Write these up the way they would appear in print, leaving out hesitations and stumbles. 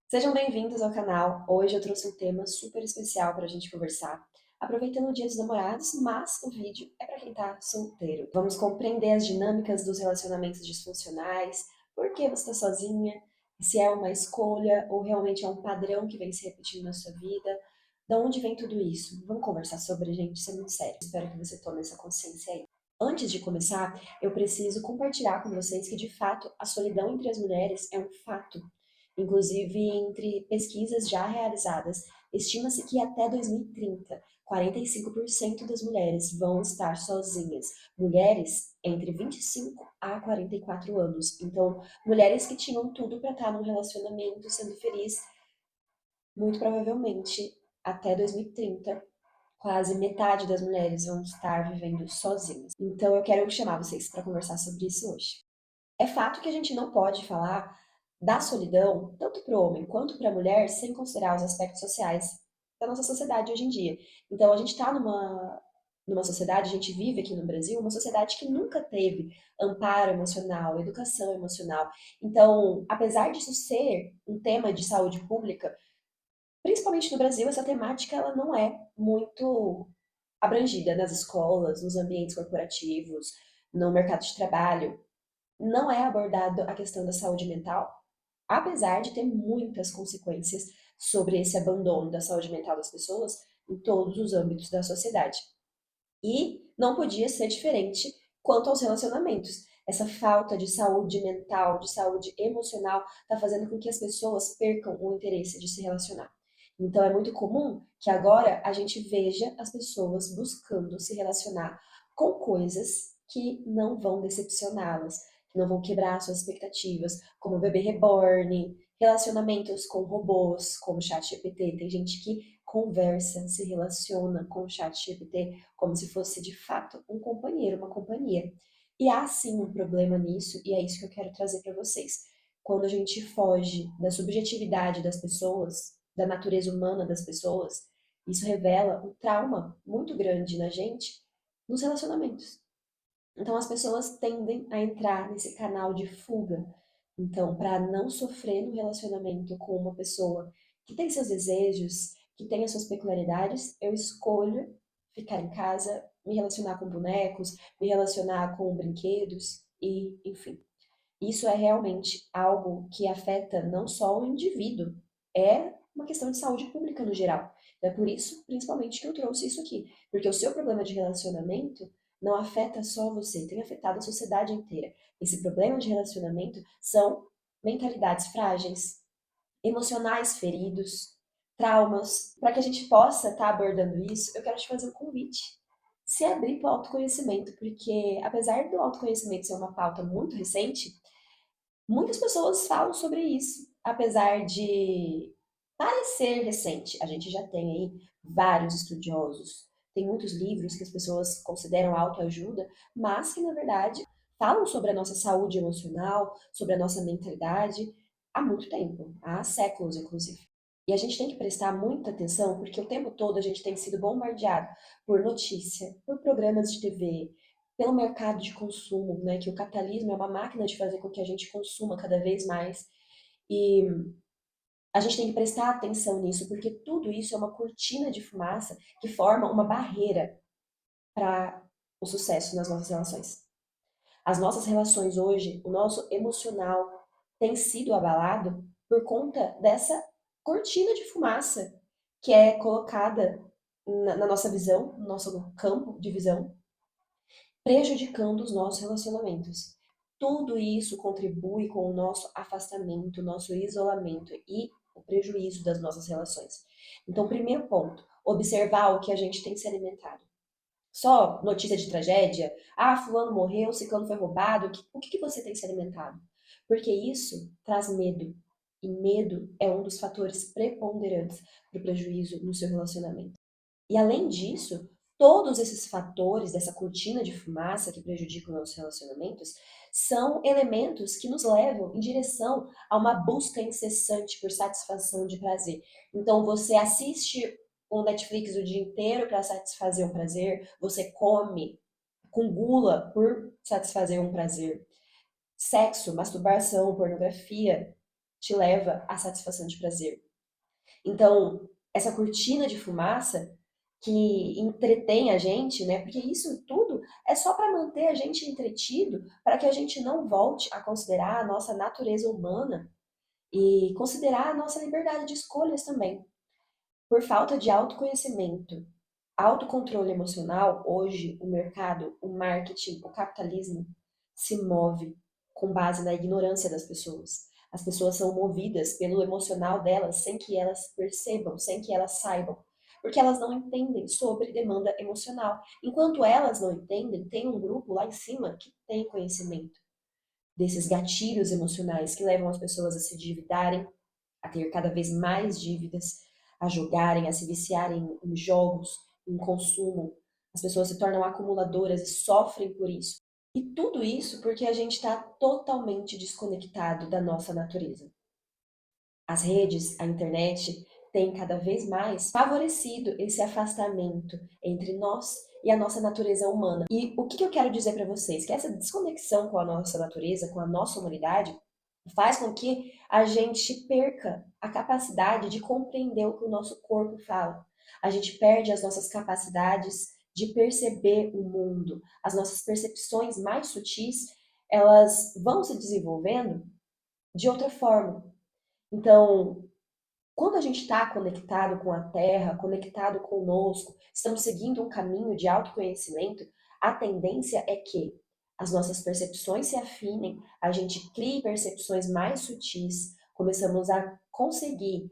Sejam bem-vindos ao canal. Hoje eu trouxe um tema super especial para a gente conversar, aproveitando o Dia dos Namorados, mas o vídeo é para quem tá solteiro. Vamos compreender as dinâmicas dos relacionamentos disfuncionais, por que você está sozinha, se é uma escolha ou realmente é um padrão que vem se repetindo na sua vida. Da onde vem tudo isso? Vamos conversar sobre, gente, isso é muito sério. Espero que você tome essa consciência aí. Antes de começar, eu preciso compartilhar com vocês que, de fato, a solidão entre as mulheres é um fato. Inclusive, entre pesquisas já realizadas, estima-se que até 2030, 45% das mulheres vão estar sozinhas. Mulheres entre 25 a 44 anos. Então, mulheres que tinham tudo para estar num relacionamento, sendo feliz, muito provavelmente, até 2030, quase metade das mulheres vão estar vivendo sozinhas. Então, eu quero chamar vocês para conversar sobre isso hoje. É fato que a gente não pode falar da solidão, tanto para o homem quanto para a mulher, sem considerar os aspectos sociais da nossa sociedade hoje em dia. Então, a gente está numa sociedade, a gente vive aqui no Brasil, uma sociedade que nunca teve amparo emocional, educação emocional. Então, apesar disso ser um tema de saúde pública, principalmente no Brasil, essa temática ela não é muito abrangida nas escolas, nos ambientes corporativos, no mercado de trabalho. Não é abordado a questão da saúde mental, apesar de ter muitas consequências sobre esse abandono da saúde mental das pessoas em todos os âmbitos da sociedade. E não podia ser diferente quanto aos relacionamentos. Essa falta de saúde mental, de saúde emocional, está fazendo com que as pessoas percam o interesse de se relacionar. Então é muito comum que agora a gente veja as pessoas buscando se relacionar com coisas que não vão decepcioná-las, que não vão quebrar suas expectativas, como bebê reborn, relacionamentos com robôs, como o ChatGPT. Tem gente que conversa, se relaciona com o ChatGPT como se fosse de fato um companheiro, uma companhia. E há sim um problema nisso, e é isso que eu quero trazer para vocês. Quando a gente foge da subjetividade das pessoas, da natureza humana das pessoas, isso revela um trauma muito grande na gente nos relacionamentos. Então as pessoas tendem a entrar nesse canal de fuga. Então, para não sofrer no relacionamento com uma pessoa que tem seus desejos, que tem as suas peculiaridades, eu escolho ficar em casa, me relacionar com bonecos, me relacionar com brinquedos e, enfim. Isso é realmente algo que afeta não só o indivíduo, é uma questão de saúde pública no geral. É por isso, principalmente, que eu trouxe isso aqui. Porque o seu problema de relacionamento não afeta só você, tem afetado a sociedade inteira. Esse problema de relacionamento são mentalidades frágeis, emocionais feridos, traumas. Para que a gente possa estar abordando isso, eu quero te fazer um convite. Se abrir para o autoconhecimento, porque apesar do autoconhecimento ser uma pauta muito recente, muitas pessoas falam sobre isso, apesar de parecer recente. A gente já tem aí vários estudiosos, tem muitos livros que as pessoas consideram autoajuda, mas que, na verdade, falam sobre a nossa saúde emocional, sobre a nossa mentalidade há muito tempo, há séculos, inclusive. E a gente tem que prestar muita atenção, porque o tempo todo a gente tem sido bombardeado por notícia, por programas de TV, pelo mercado de consumo, né? Que o capitalismo é uma máquina de fazer com que a gente consuma cada vez mais. E a gente tem que prestar atenção nisso, porque tudo isso é uma cortina de fumaça que forma uma barreira para o sucesso nas nossas relações. As nossas relações hoje, o nosso emocional tem sido abalado por conta dessa cortina de fumaça que é colocada na nossa visão, no nosso campo de visão, prejudicando os nossos relacionamentos. Tudo isso contribui com o nosso afastamento, nosso isolamento e o prejuízo das nossas relações. Então, primeiro ponto, observar o que a gente tem se alimentado. Só notícia de tragédia? Ah, fulano morreu, ciclano foi roubado. O que você tem se alimentado? Porque isso traz medo. E medo é um dos fatores preponderantes para o prejuízo no seu relacionamento. E além disso, todos esses fatores dessa cortina de fumaça que prejudicam nossos relacionamentos são elementos que nos levam em direção a uma busca incessante por satisfação de prazer. Então você assiste o Netflix o dia inteiro para satisfazer um prazer, você come com gula por satisfazer um prazer. Sexo, masturbação, pornografia te leva à satisfação de prazer. Então, essa cortina de fumaça que entretém a gente, né? Porque isso tudo é só para manter a gente entretido, para que a gente não volte a considerar a nossa natureza humana e considerar a nossa liberdade de escolhas também. Por falta de autoconhecimento, autocontrole emocional, hoje o mercado, o marketing, o capitalismo se move com base na ignorância das pessoas. As pessoas são movidas pelo emocional delas sem que elas percebam, sem que elas saibam, porque elas não entendem sobre demanda emocional. Enquanto elas não entendem, tem um grupo lá em cima que tem conhecimento desses gatilhos emocionais que levam as pessoas a se endividarem, a ter cada vez mais dívidas, a jogarem, a se viciarem em jogos, em consumo. As pessoas se tornam acumuladoras e sofrem por isso. E tudo isso porque a gente está totalmente desconectado da nossa natureza. As redes, a internet, têm cada vez mais favorecido esse afastamento entre nós e a nossa natureza humana. E o que eu quero dizer para vocês? Que essa desconexão com a nossa natureza, com a nossa humanidade, faz com que a gente perca a capacidade de compreender o que o nosso corpo fala. A gente perde as nossas capacidades de perceber o mundo. As nossas percepções mais sutis, elas vão se desenvolvendo de outra forma. Então, quando a gente está conectado com a Terra, conectado conosco, estamos seguindo um caminho de autoconhecimento, a tendência é que as nossas percepções se afinem, a gente crie percepções mais sutis, começamos a conseguir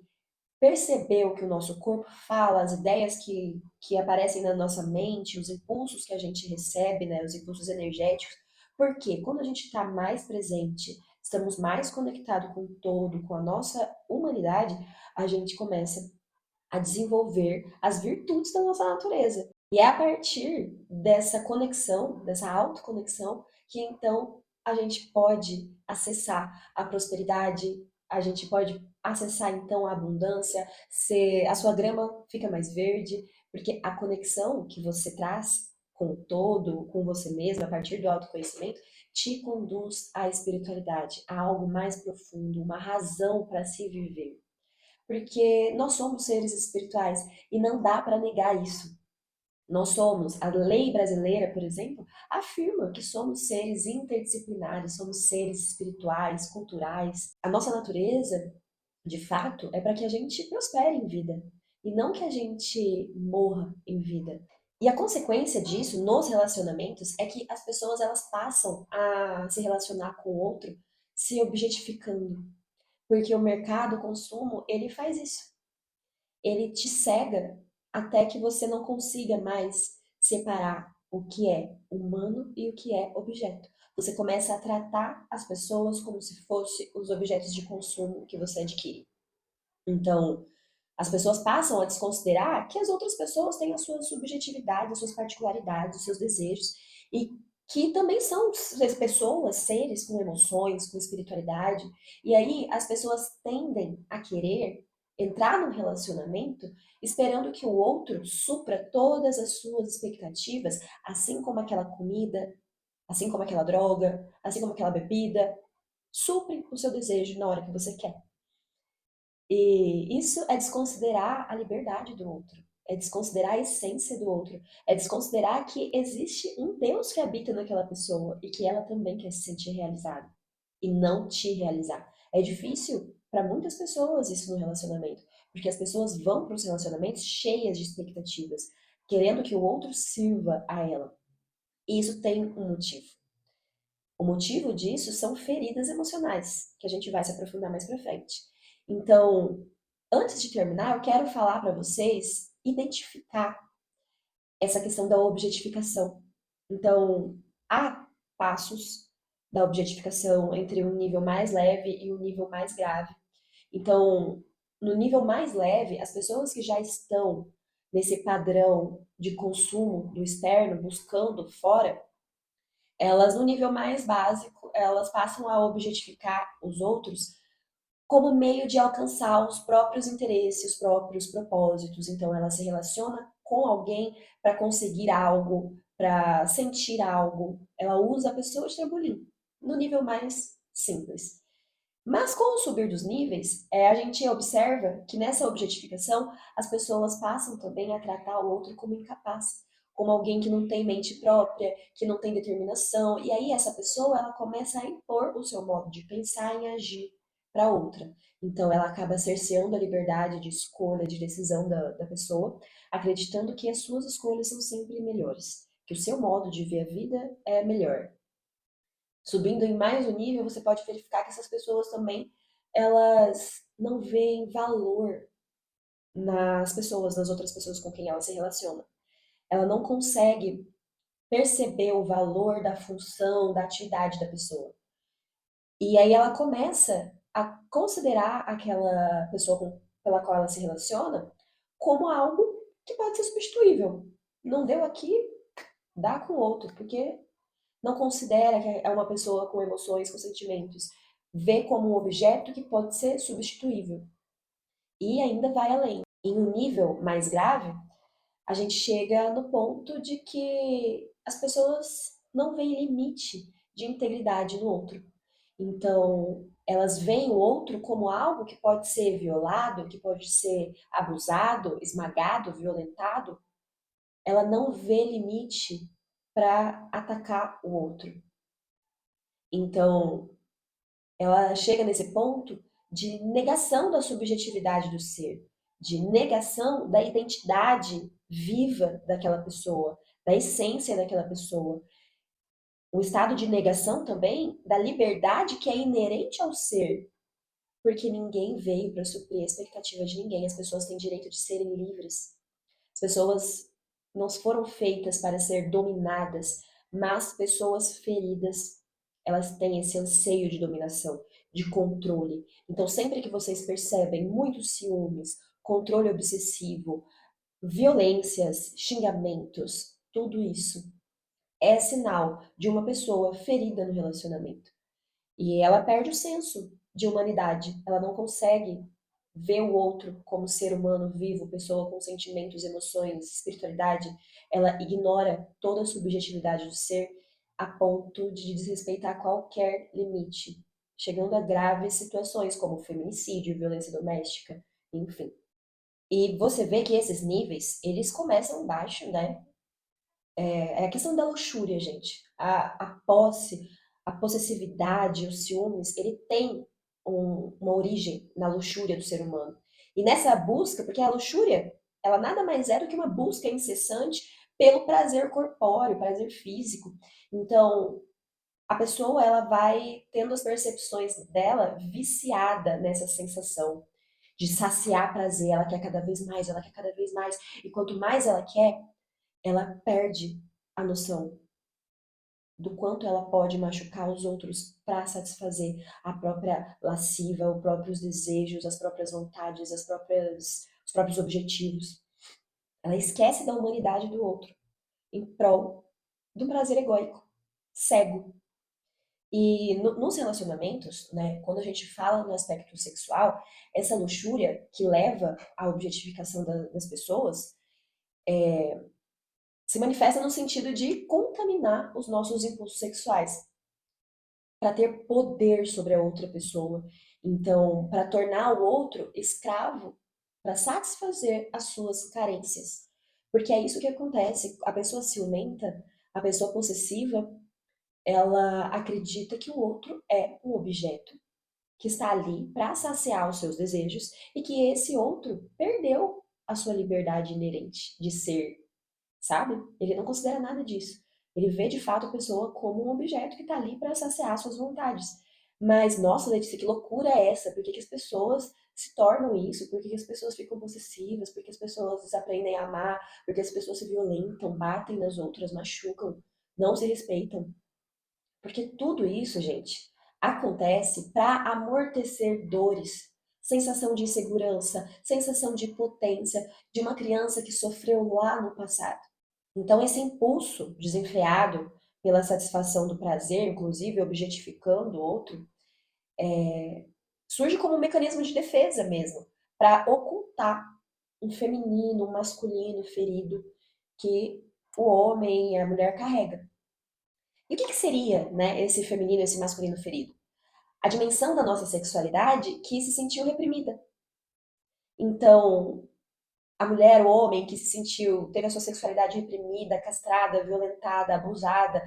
perceber o que o nosso corpo fala, as ideias que aparecem na nossa mente, os impulsos que a gente recebe, né, os impulsos energéticos. Porque quando a gente está mais presente, estamos mais conectados com o todo, com a nossa humanidade, a gente começa a desenvolver as virtudes da nossa natureza. E é a partir dessa conexão, dessa autoconexão, que então a gente pode acessar a prosperidade, a gente pode acessar então a abundância, a sua grama fica mais verde, porque a conexão que você traz com o todo, com você mesmo, a partir do autoconhecimento, te conduz à espiritualidade, a algo mais profundo, uma razão para se viver. Porque nós somos seres espirituais e não dá para negar isso. Nós somos, a lei brasileira, por exemplo, afirma que somos seres interdisciplinares, somos seres espirituais, culturais. A nossa natureza, de fato, é para que a gente prospere em vida e não que a gente morra em vida. E a consequência disso nos relacionamentos é que as pessoas elas passam a se relacionar com o outro se objetificando, porque o mercado, o consumo, ele faz isso. Ele te cega até que você não consiga mais separar o que é humano e o que é objeto. Você começa a tratar as pessoas como se fossem os objetos de consumo que você adquire. Então, as pessoas passam a desconsiderar que as outras pessoas têm a sua subjetividade, as suas particularidades, os seus desejos, e que também são pessoas, seres com emoções, com espiritualidade. E aí as pessoas tendem a querer entrar num relacionamento esperando que o outro supra todas as suas expectativas, assim como aquela comida, assim como aquela droga, assim como aquela bebida, supre o seu desejo na hora que você quer. E isso é desconsiderar a liberdade do outro, é desconsiderar a essência do outro, é desconsiderar que existe um Deus que habita naquela pessoa e que ela também quer se sentir realizada e não te realizar. É difícil para muitas pessoas isso no relacionamento, porque as pessoas vão para os relacionamentos cheias de expectativas, querendo que o outro sirva a ela. E isso tem um motivo. O motivo disso são feridas emocionais, que a gente vai se aprofundar mais para frente. Então, antes de terminar, eu quero falar para vocês identificar essa questão da objetificação. Então, há passos da objetificação entre um nível mais leve e um nível mais grave. Então, no nível mais leve, as pessoas que já estão nesse padrão de consumo do externo, buscando fora, elas, no nível mais básico, elas passam a objetificar os outros como meio de alcançar os próprios interesses, os próprios propósitos. Então, ela se relaciona com alguém para conseguir algo, para sentir algo. Ela usa a pessoa de trampolim, no nível mais simples. Mas com o subir dos níveis, a gente observa que nessa objetificação as pessoas passam também a tratar o outro como incapaz, como alguém que não tem mente própria, que não tem determinação, e aí essa pessoa ela começa a impor o seu modo de pensar e agir para outra. Então ela acaba cerceando a liberdade de escolha, de decisão da pessoa, acreditando que as suas escolhas são sempre melhores, que o seu modo de ver a vida é melhor. Subindo em mais o nível, você pode verificar que essas pessoas também, elas não veem valor nas pessoas, nas outras pessoas com quem ela se relaciona. Ela não consegue perceber o valor da função, da atividade da pessoa. E aí ela começa a considerar aquela pessoa pela qual ela se relaciona como algo que pode ser substituível. Não deu aqui, dá com outro, porque não considera que é uma pessoa com emoções, com sentimentos. Vê como um objeto que pode ser substituível. E ainda vai além. Em um nível mais grave, a gente chega no ponto de que as pessoas não veem limite de integridade no outro. Então, elas veem o outro como algo que pode ser violado, que pode ser abusado, esmagado, violentado. Ela não vê limite para atacar o outro. Então, ela chega nesse ponto de negação da subjetividade do ser, de negação da identidade viva daquela pessoa, da essência daquela pessoa. Um estado de negação também da liberdade que é inerente ao ser, porque ninguém veio para suprir a expectativa de ninguém. As pessoas têm direito de serem livres. As pessoas não foram feitas para ser dominadas, mas pessoas feridas, elas têm esse anseio de dominação, de controle. Então, sempre que vocês percebem muitos ciúmes, controle obsessivo, violências, xingamentos, tudo isso é sinal de uma pessoa ferida no relacionamento. E ela perde o senso de humanidade. Ela não consegue ver o outro como ser humano vivo, pessoa com sentimentos, emoções, espiritualidade. Ela ignora toda a subjetividade do ser a ponto de desrespeitar qualquer limite, chegando a graves situações como feminicídio, violência doméstica, enfim. E você vê que esses níveis, eles começam baixo, né? É a questão da luxúria, gente. A posse, a possessividade, os ciúmes, ele tem uma origem na luxúria do ser humano. E nessa busca, porque a luxúria, ela nada mais é do que uma busca incessante pelo prazer corpóreo, prazer físico. Então, a pessoa, ela vai tendo as percepções dela viciada nessa sensação de saciar prazer. Ela quer cada vez mais, ela quer cada vez mais. E quanto mais ela quer, ela perde a noção do quanto ela pode machucar os outros para satisfazer a própria lasciva, os próprios desejos, as próprias vontades, os próprios objetivos. Ela esquece da humanidade do outro em prol do prazer egóico, cego. E nos relacionamentos, né, quando a gente fala no aspecto sexual, essa luxúria que leva à objetificação das pessoas se manifesta no sentido de contaminar os nossos impulsos sexuais para ter poder sobre a outra pessoa. Então, para tornar o outro escravo, para satisfazer as suas carências. Porque é isso que acontece. A pessoa ciumenta, a pessoa possessiva, ela acredita que o outro é um objeto que está ali para saciar os seus desejos e que esse outro perdeu a sua liberdade inerente de ser, sabe? Ele não considera nada disso. Ele vê de fato a pessoa como um objeto que está ali para saciar suas vontades. Mas, nossa, Letícia, que loucura é essa? Por que, que as pessoas se tornam isso? Por que, que as pessoas ficam possessivas? Por que as pessoas desaprendem a amar? Por que as pessoas se violentam, batem nas outras, machucam, não se respeitam? Porque tudo isso, gente, acontece para amortecer dores, sensação de insegurança, sensação de impotência de uma criança que sofreu lá no passado. Então, esse impulso desenfreado pela satisfação do prazer, inclusive objetificando o outro, surge como um mecanismo de defesa mesmo, para ocultar um feminino, um masculino ferido que o homem e a mulher carregam. E o que, que seria, né, esse feminino, esse masculino ferido? a dimensão da nossa sexualidade que se sentiu reprimida. Então, a mulher, o homem que se sentiu, teve a sua sexualidade reprimida, castrada, violentada, abusada,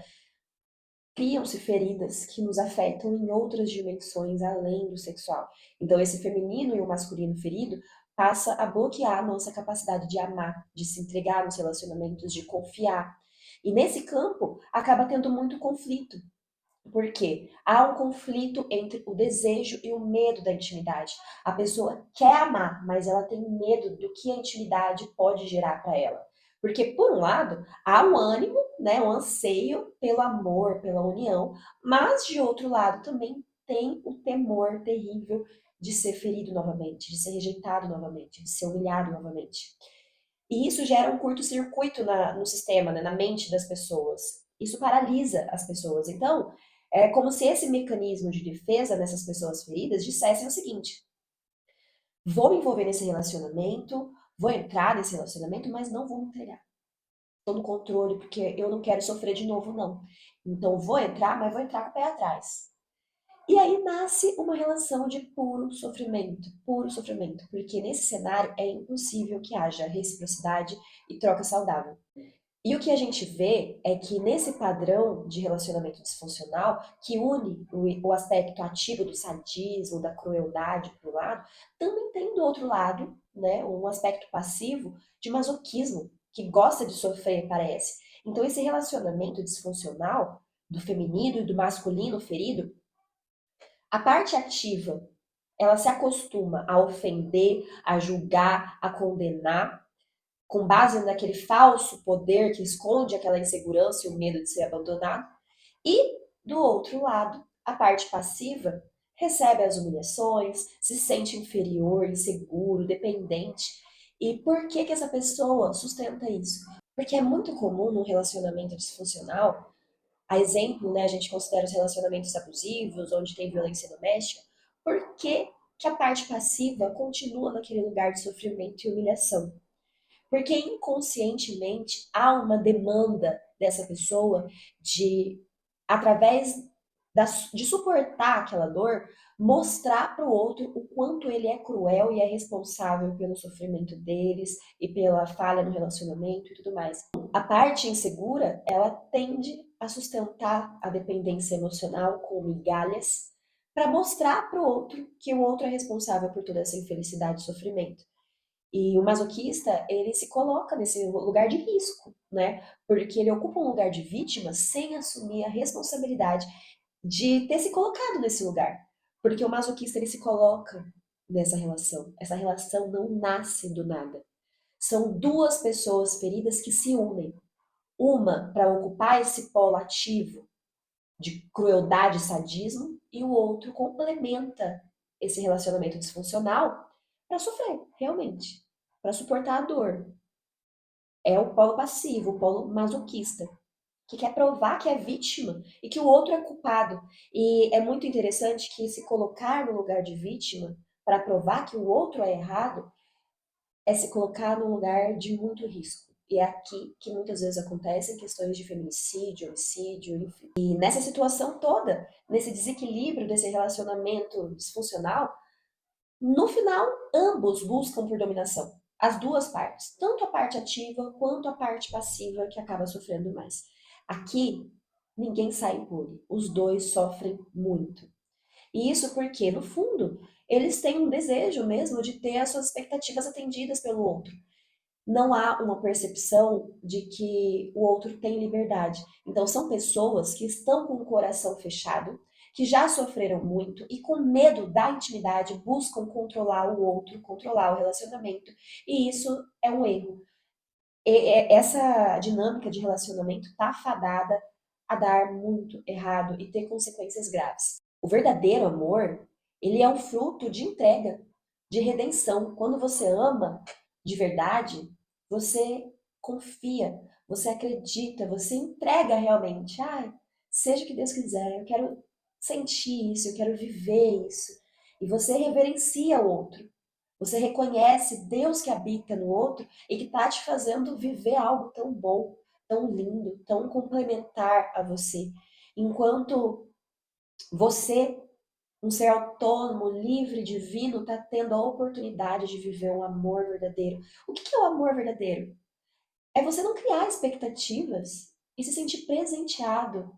criam-se feridas que nos afetam em outras dimensões além do sexual. Então, esse feminino e o masculino ferido passa a bloquear a nossa capacidade de amar, de se entregar nos relacionamentos, de confiar. E nesse campo acaba tendo muito conflito, porque há um conflito entre o desejo e o medo da intimidade. A pessoa quer amar, mas ela tem medo do que a intimidade pode gerar para ela. Porque, por um lado, há um ânimo, né, um anseio pelo amor, pela união, mas, de outro lado, também tem o temor terrível de ser ferido novamente, de ser rejeitado novamente, de ser humilhado novamente. E isso gera um curto-circuito no sistema, né, na mente das pessoas. Isso paralisa as pessoas. Então, é como se esse mecanismo de defesa dessas pessoas feridas dissessem o seguinte: vou me envolver nesse relacionamento, vou entrar nesse relacionamento, mas não vou me entregar. Estou no controle, porque eu não quero sofrer de novo, não. Então, vou entrar, mas vou entrar com o pé atrás. E aí nasce uma relação de puro sofrimento, porque nesse cenário é impossível que haja reciprocidade e troca saudável. E o que a gente vê é que nesse padrão de relacionamento disfuncional, que une o aspecto ativo do sadismo, da crueldade por um lado, também tem do outro lado, né, um aspecto passivo de masoquismo, que gosta de sofrer, parece. Então esse relacionamento disfuncional do feminino e do masculino ferido, a parte ativa, ela se acostuma a ofender, a julgar, a condenar, com base naquele falso poder que esconde aquela insegurança e o medo de ser abandonado. E, do outro lado, a parte passiva recebe as humilhações, se sente inferior, inseguro, dependente. E por que que essa pessoa sustenta isso? Porque é muito comum num relacionamento disfuncional, a exemplo, né, a gente considera os relacionamentos abusivos, onde tem violência doméstica, por que que a parte passiva continua naquele lugar de sofrimento e humilhação? Porque inconscientemente há uma demanda dessa pessoa de, através de suportar aquela dor, mostrar para o outro o quanto ele é cruel e é responsável pelo sofrimento deles e pela falha no relacionamento e tudo mais. A parte insegura, ela tende a sustentar a dependência emocional com migalhas para mostrar para o outro que o outro é responsável por toda essa infelicidade e sofrimento. E o masoquista, ele se coloca nesse lugar de risco, né? Porque ele ocupa um lugar de vítima sem assumir a responsabilidade de ter se colocado nesse lugar. Porque o masoquista, ele se coloca nessa relação. Essa relação não nasce do nada. São duas pessoas feridas que se unem. Uma para ocupar esse polo ativo de crueldade e sadismo, e o outro complementa esse relacionamento disfuncional para sofrer, realmente, para suportar a dor. É o polo passivo, o polo masoquista, que quer provar que é vítima e que o outro é culpado. E é muito interessante que se colocar no lugar de vítima para provar que o outro é errado é se colocar num lugar de muito risco. E é aqui que muitas vezes acontecem questões de feminicídio, homicídio, enfim. E nessa situação toda, nesse desequilíbrio desse relacionamento disfuncional, no final, ambos buscam por dominação. As duas partes, tanto a parte ativa quanto a parte passiva que acaba sofrendo mais. Aqui, ninguém sai impune. Os dois sofrem muito. E isso porque, no fundo, eles têm um desejo mesmo de ter as suas expectativas atendidas pelo outro. Não há uma percepção de que o outro tem liberdade. Então, são pessoas que estão com o coração fechado, que já sofreram muito e, com medo da intimidade, buscam controlar o outro, controlar o relacionamento. E isso é um erro. Essa dinâmica de relacionamento está fadada a dar muito errado e ter consequências graves. O verdadeiro amor, ele é um fruto de entrega, de redenção. Quando você ama de verdade, você confia, você acredita, você entrega realmente. Ah, seja o que Deus quiser, eu quero sentir isso, eu quero viver isso. E você reverencia o outro. Você reconhece Deus que habita no outro e que está te fazendo viver algo tão bom, tão lindo, tão complementar a você. Enquanto você Um ser autônomo, livre, divino, está tendo a oportunidade de viver um amor verdadeiro. O que é o amor verdadeiro? É você não criar expectativas e se sentir presenteado,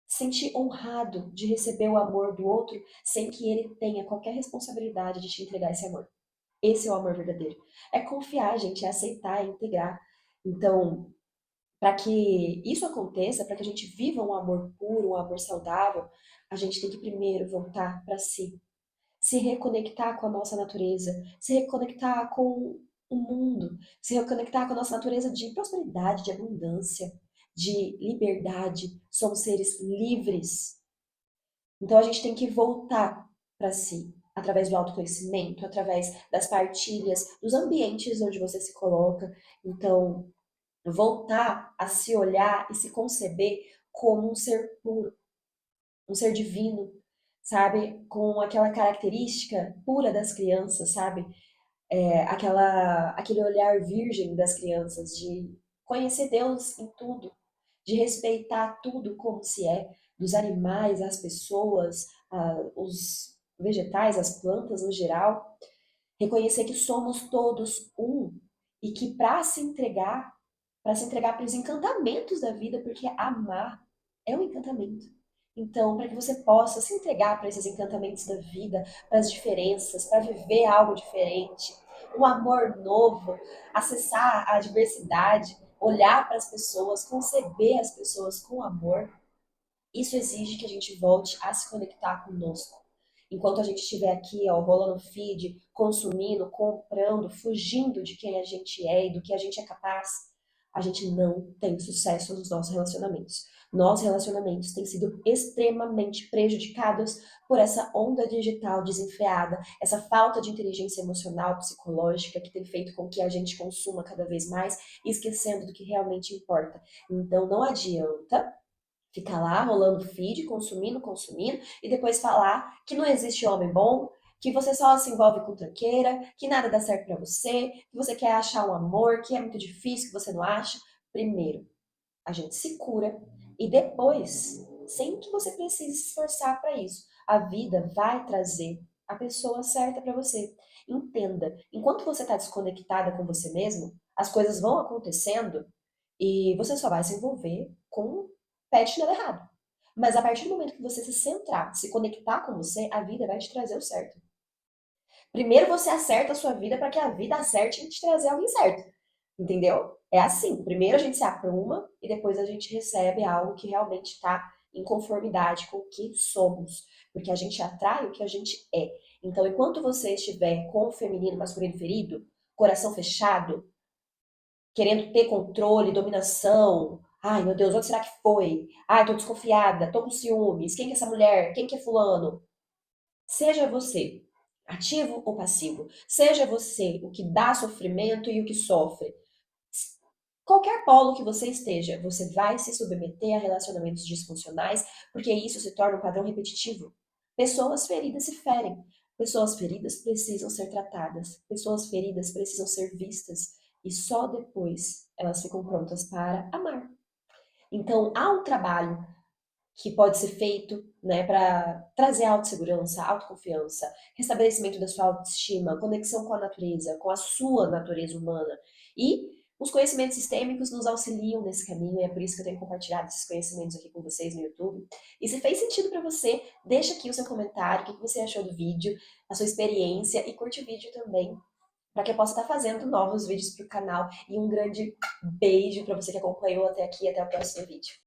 se sentir honrado de receber o amor do outro sem que ele tenha qualquer responsabilidade de te entregar esse amor. Esse é o amor verdadeiro. É confiar, gente, é aceitar, é integrar. Então, para que isso aconteça, para que a gente viva um amor puro, um amor saudável, a gente tem que primeiro voltar para si, se reconectar com a nossa natureza, se reconectar com o mundo, se reconectar com a nossa natureza de prosperidade, de abundância, de liberdade. Somos seres livres. Então a gente tem que voltar para si, através do autoconhecimento, através das partilhas, dos ambientes onde você se coloca. Então, voltar a se olhar e se conceber como um ser puro, um ser divino, sabe? Com aquela característica pura das crianças, sabe? Aquele olhar virgem das crianças, de conhecer Deus em tudo, de respeitar tudo como se é, dos animais, as pessoas, os vegetais, as plantas no geral, reconhecer que somos todos um e que para se entregar para os encantamentos da vida, porque amar é um encantamento. Então, para que você possa se entregar para esses encantamentos da vida, para as diferenças, para viver algo diferente, um amor novo, acessar a diversidade, olhar para as pessoas, conceber as pessoas com amor, isso exige que a gente volte a se conectar conosco. Enquanto a gente estiver aqui, ó, rolando feed, consumindo, comprando, fugindo de quem a gente é e do que a gente é capaz, a gente não tem sucesso nos nossos relacionamentos. Nossos relacionamentos têm sido extremamente prejudicados por essa onda digital desenfreada, essa falta de inteligência emocional, psicológica, que tem feito com que a gente consuma cada vez mais, esquecendo do que realmente importa. Então não adianta ficar lá rolando feed, consumindo, consumindo, e depois falar que não existe homem bom, que você só se envolve com tranqueira, que nada dá certo pra você, que você quer achar um amor, que é muito difícil, que você não acha. Primeiro, a gente se cura e depois, sem que você precise se esforçar para isso, a vida vai trazer a pessoa certa para você. Entenda, enquanto você está desconectada com você mesmo, as coisas vão acontecendo e você só vai se envolver com pet nada errado. Mas a partir do momento que você se centrar, se conectar com você, a vida vai te trazer o certo. Primeiro você acerta a sua vida para que a vida acerte em te trazer alguém certo. Entendeu? É assim. Primeiro a gente se apruma e depois a gente recebe algo que realmente está em conformidade com o que somos. Porque a gente atrai o que a gente é. Então, enquanto você estiver com o feminino masculino ferido, coração fechado, querendo ter controle, dominação. Ai, meu Deus, onde será que foi? Ai, tô desconfiada, tô com ciúmes. Quem que é essa mulher? Quem que é fulano? Seja você, ativo ou passivo. Seja você o que dá sofrimento e o que sofre. Qualquer polo que você esteja, você vai se submeter a relacionamentos disfuncionais, porque isso se torna um padrão repetitivo. Pessoas feridas se ferem. Pessoas feridas precisam ser tratadas. Pessoas feridas precisam ser vistas. E só depois elas ficam prontas para amar. Então, há um trabalho que pode ser feito, né, para trazer autossegurança, autoconfiança, restabelecimento da sua autoestima, conexão com a natureza, com a sua natureza humana. E os conhecimentos sistêmicos nos auxiliam nesse caminho, e é por isso que eu tenho compartilhado esses conhecimentos aqui com vocês no YouTube. E se fez sentido para você, deixa aqui o seu comentário, o que você achou do vídeo, a sua experiência, e curte o vídeo também, para que eu possa estar fazendo novos vídeos para o canal. E um grande beijo para você que acompanhou até aqui, até o próximo vídeo.